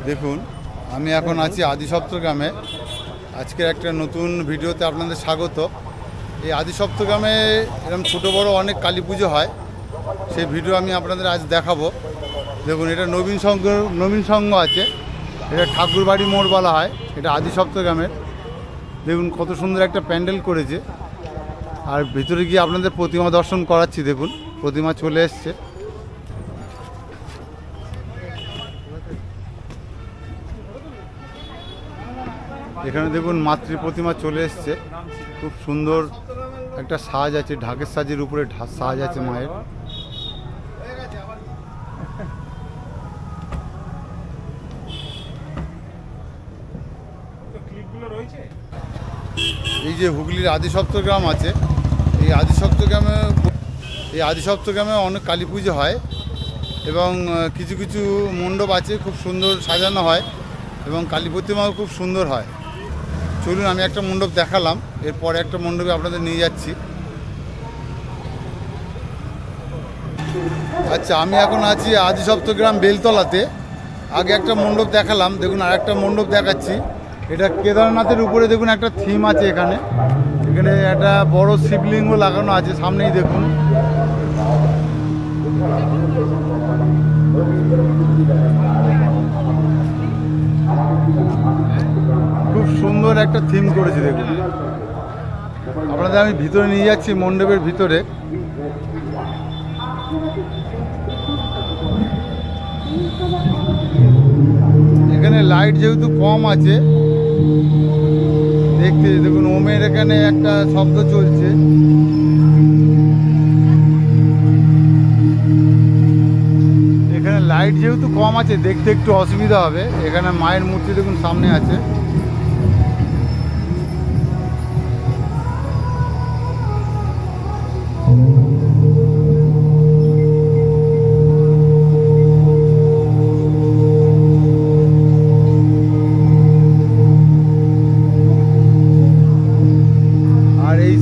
দেখুন আমি এখন আছি আদিসপ্তগ্রামে। আজকের একটা নতুন ভিডিওতে আপনাদের স্বাগত। এই আদিসপ্তগ্রামে এরকম ছোটো বড় অনেক কালী পুজো হয়, সেই ভিডিও আমি আপনাদের আজ দেখাবো। দেখুন এটা নবীন সংঘ আছে, এটা ঠাকুরবাড়ি মোড় বলা হয়, এটা আদিসপ্তগ্রামের। দেখুন কত সুন্দর একটা প্যান্ডেল করেছে। আর ভিতরে গিয়ে আপনাদের প্রতিমা দর্শন করাচ্ছি। দেখুন প্রতিমা চলে এসছে। এখানে দেখুন মাতৃ প্রতিমা চলে এসছে, খুব সুন্দর একটা সাজ আছে, ঢাকের সাজের উপরে সাজ আছে মায়ের। এই যে হুগলির আদিসপ্তগ্রাম আছে, এই আদিসপ্তগ্রামে অনেক কালী পুজো হয় এবং কিছু কিছু মণ্ডপ আছে খুব সুন্দর সাজানো হয় এবং কালী প্রতিমাও খুব সুন্দর হয়। চলুন আমি একটা মণ্ডপ দেখালাম, এরপরে একটা মণ্ডপে আপনাদের নিয়ে যাচ্ছি। আচ্ছা, আমি এখন আছি আদিসপ্তগ্রাম বেলতলাতে। আগে একটা মণ্ডপ দেখালাম, দেখুন আর একটা মণ্ডপ দেখাচ্ছি। এটা কেদারনাথের উপরে দেখুন একটা থিম আছে। এখানে একটা বড় শিবলিঙ্গ লাগানো আছে, সামনেই দেখুন। খুব সুন্দর একটা থিম করেছে দেখুন। আপনাদের আমি ভিতরে নিয়ে যাচ্ছি, মণ্ডপের ভিতরে। এখানে লাইট যেহেতু কম আছে, দেখতে দেখুন ওমের এখানে একটা শব্দ চলছে। এখানে লাইট যেহেতু কম আছে, দেখতে একটু অসুবিধা হবে। এখানে মায়ের মূর্তি দেখুন সামনে আছে।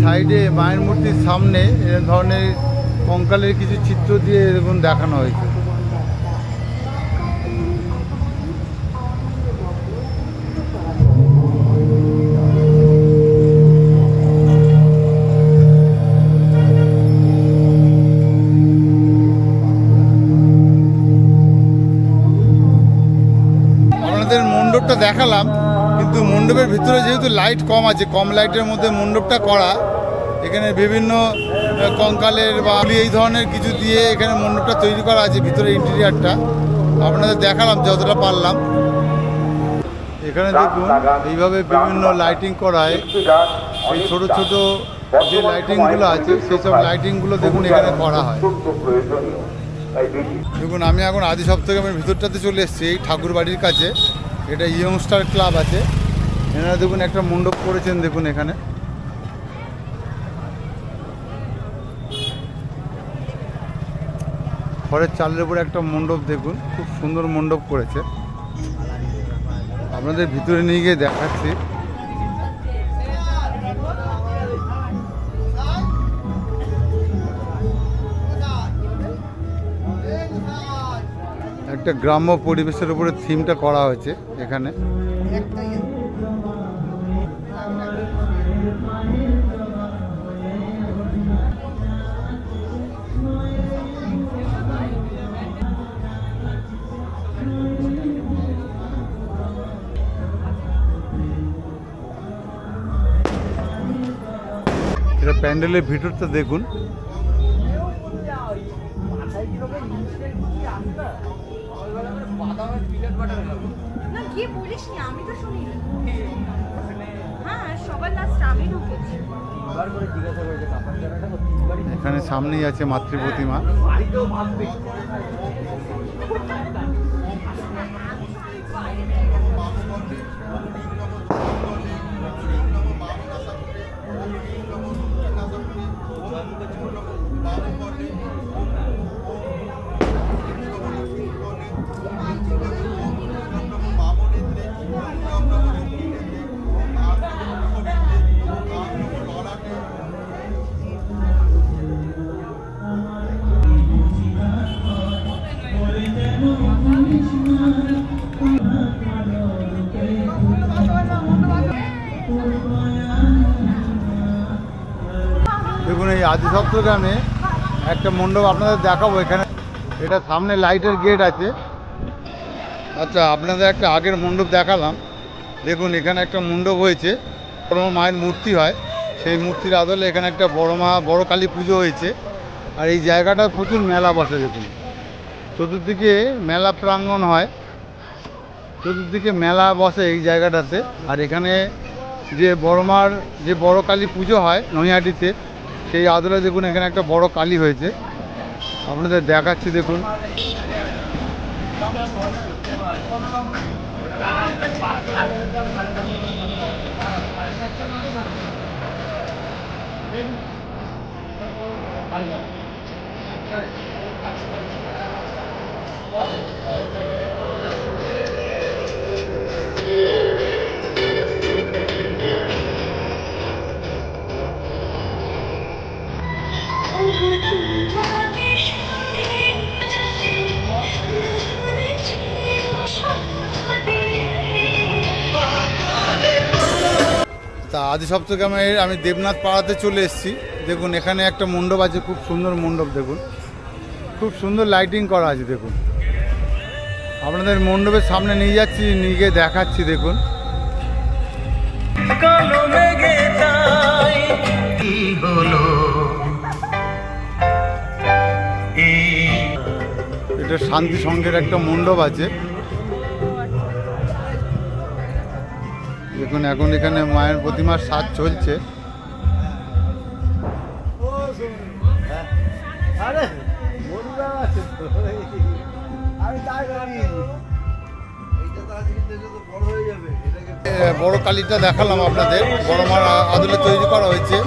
সাইডে মায়ের মূর্তির সামনে এ ধরনের কঙ্কালের কিছু চিত্র দিয়ে দেখুন দেখানো হয়েছে। আপনাদের মণ্ডপটা দেখালাম, কিন্তু মণ্ডপের ভিতরে যেহেতু লাইট কম আছে, কম লাইটের মধ্যে মণ্ডপটা করা। এখানে বিভিন্ন কঙ্কালের বা এই ধরনের কিছু দিয়ে এখানে মণ্ডপটা তৈরি করা আছে। ভিতরে ইন্টেরিয়ারটা আপনাদের দেখালাম যতটা পারলাম। এখানে দেখুন এইভাবে বিভিন্ন লাইটিং করা হয়। এই ছোট ছোট যে লাইটিংগুলো আছে সেই সব লাইটিংগুলো দেখুন এখানে করা হয়। দেখুন আমি এখন আদিসপ্তগ্রামের ভিতরটাতে চলে এসেছি, এই ঠাকুর বাড়ির কাছে। এটা ইয়ংস্টার ক্লাব আছে। এনারা দেখুন একটা মণ্ডপ করেছেন, দেখুন এখানে খড়ের চালের উপরে একটা মণ্ডপ, দেখুন খুব সুন্দর মণ্ডপ করেছে। আপনাদের ভিতরে নিয়ে গিয়ে দেখাচ্ছি। একটা গ্রাম্য পরিবেশের উপরে থিমটা করা হয়েছে এখানে। এটা প্যান্ডেলের ভিতরটা দেখুন। এখানে সামনেই আছে মাতৃ প্রতিমা। আদি সপ্তগ্রামে একটা মণ্ডপ আপনাদের দেখাবো। এখানে এটা সামনে লাইটের গেট আছে। আচ্ছা, আপনাদের একটা আগের মণ্ডপ দেখালাম। দেখুন এখানে একটা মণ্ডপ হয়েছে, বড় মায়ের মূর্তি হয়, সেই মূর্তির আদলে এখানে একটা বড় কালী পুজো হয়েছে। আর এই জায়গাটা প্রচুর মেলা বসে। দেখুন চতুর্দিকে মেলা প্রাঙ্গণ হয়, চতুর্দিকে মেলা বসে এই জায়গাটাতে। আর এখানে যে বড়মার যে বড় কালী পুজো হয় নৈহাটিতে, সেই আদলে দেখুন এখানে একটা বড় কালী হয়েছে, আপনাদের দেখাচ্ছি। দেখুন তা আদি সপ্তগ্রামের আমি দেবনাথ পাড়াতে চলে এসেছি। দেখুন এখানে একটা মণ্ডপ আছে, খুব সুন্দর মণ্ডপ। দেখুন খুব সুন্দর লাইটিং করা আছে। দেখুন আপনাদের মণ্ডপের সামনে নিয়ে যাচ্ছি, নিয়ে গিয়ে দেখাচ্ছি। দেখুন এটা শান্তি সংঘের একটা মণ্ডপ আছে। দেখুন এখন এখানে মায়ের প্রতিমার সাজ চলছে। বড় কালীটা দেখালাম আপনাদের, বড় মার আদলে তৈরি করা হয়েছে।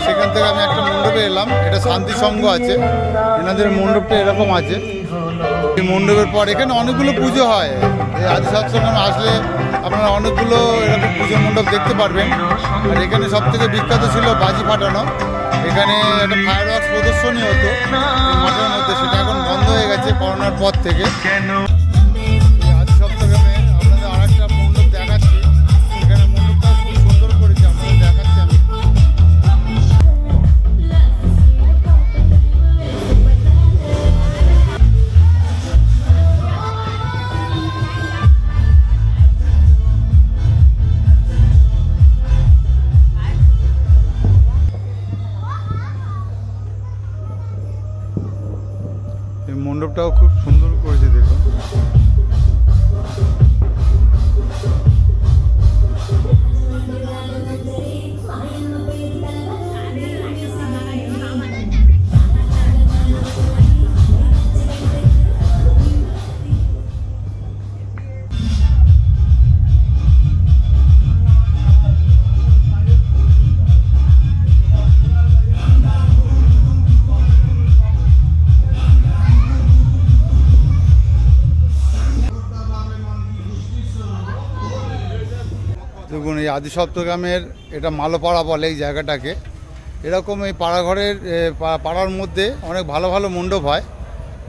সেখান থেকে আমি একটা মণ্ডপে এলাম, এটা শান্তি সংঘ আছে, এনাদের মণ্ডপটা এরকম আছে। এই মণ্ডপের পর এখানে অনেকগুলো পুজো হয়। এই আদি সপ্তগ্রাম আসলে আপনারা অনেকগুলো এরকম পুজো মণ্ডপ দেখতে পারবেন। আর এখানে সব থেকে বিখ্যাত ছিল বাজি ফাটানো। এখানে একটা ফায়ার ওয়ার্কস প্রদর্শনী হতো মাঠের মধ্যে, সেটা এখন বন্ধ হয়ে গেছে করোনার পর থেকে। আদি সপ্তগ্রামে আপনাদের আর একটা মণ্ডপ দেখাচ্ছি। এখানে মণ্ডপটা খুব সুন্দর করেছে, আপনাদের দেখাচ্ছি আমি। এই মণ্ডপটাও খুব সুন্দর করেছে। দেখুন দেখুন এই আদি সপ্তগ্রামের এটা মালোপাড়া বলে এই জায়গাটাকে। এরকম এই পাড়াঘরের পাড়ার মধ্যে অনেক ভালো ভালো মণ্ডপ হয়,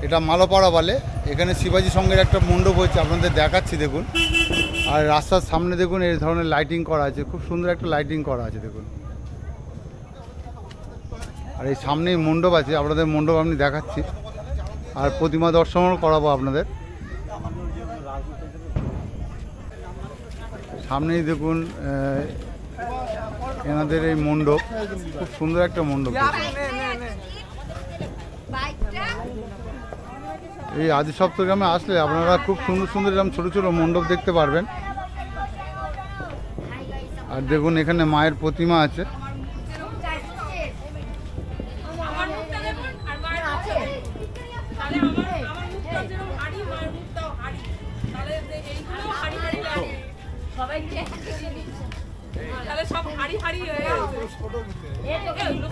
এটা মালোপাড়া বলে। এখানে শিবাজি সংঘের একটা মণ্ডপ হয়েছে, আপনাদের দেখাচ্ছি। দেখুন আর রাস্তার সামনে দেখুন এই ধরনের লাইটিং করা আছে, খুব সুন্দর একটা লাইটিং করা আছে। দেখুন আর এই সামনেই মণ্ডপ আছে, আপনাদের মণ্ডপ আমি দেখাচ্ছি। আর প্রতিমা দর্শনও করাবো আপনাদের। সামনেই দেখুন এনাদের এই মণ্ডপ, খুব সুন্দর একটা মণ্ডপ। এই আদি সপ্তগ্রামে আসলে আপনারা খুব সুন্দর সুন্দর এরকম ছোটো ছোটো মণ্ডপ দেখতে পারবেন। আর দেখুন এখানে মায়ের প্রতিমা আছে।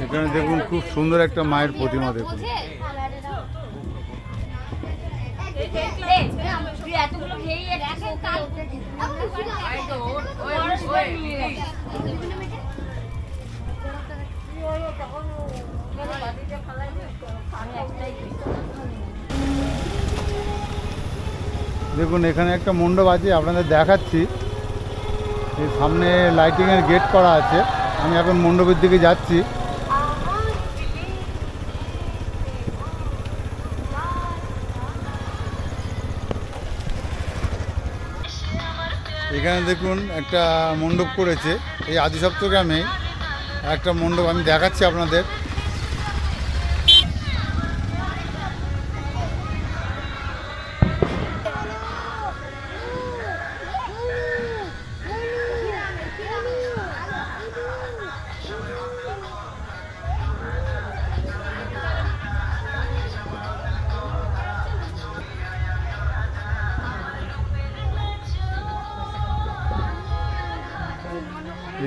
এখানে দেখুন খুব সুন্দর একটা মায়ের প্রতিমা। দেখুন দেখুন এখানে একটা মণ্ডপ আছে, আপনাদের দেখাচ্ছি। এই সামনে লাইটিংয়ের গেট করা আছে। আমি এখন মণ্ডপের দিকে যাচ্ছি। এখানে দেখুন একটা মণ্ডপ করেছে, এই আদিসপ্ত গ্রামে একটা মণ্ডপ আমি দেখাচ্ছি আপনাদের।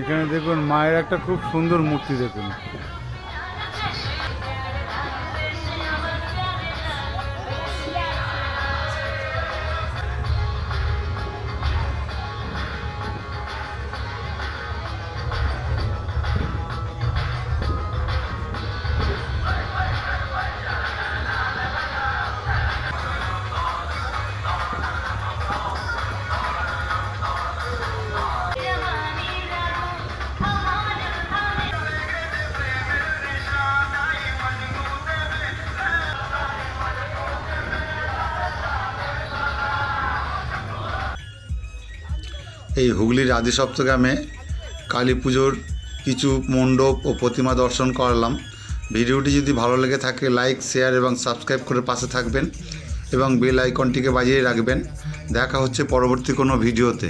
এখানে দেখুন মায়ের একটা খুব সুন্দর মূর্তি দেখুন। এই হুগলির আদিসপ্তগ্রামে কালী পুজোর কিছু মণ্ডপ ও প্রতিমা দর্শন করালাম। ভিডিওটি যদি ভালো লেগে থাকে লাইক, শেয়ার এবং সাবস্ক্রাইব করে পাশে থাকবেন এবং বেল আইকনটিকে বাজিয়ে রাখবেন। দেখা হচ্ছে পরবর্তী কোনো ভিডিওতে।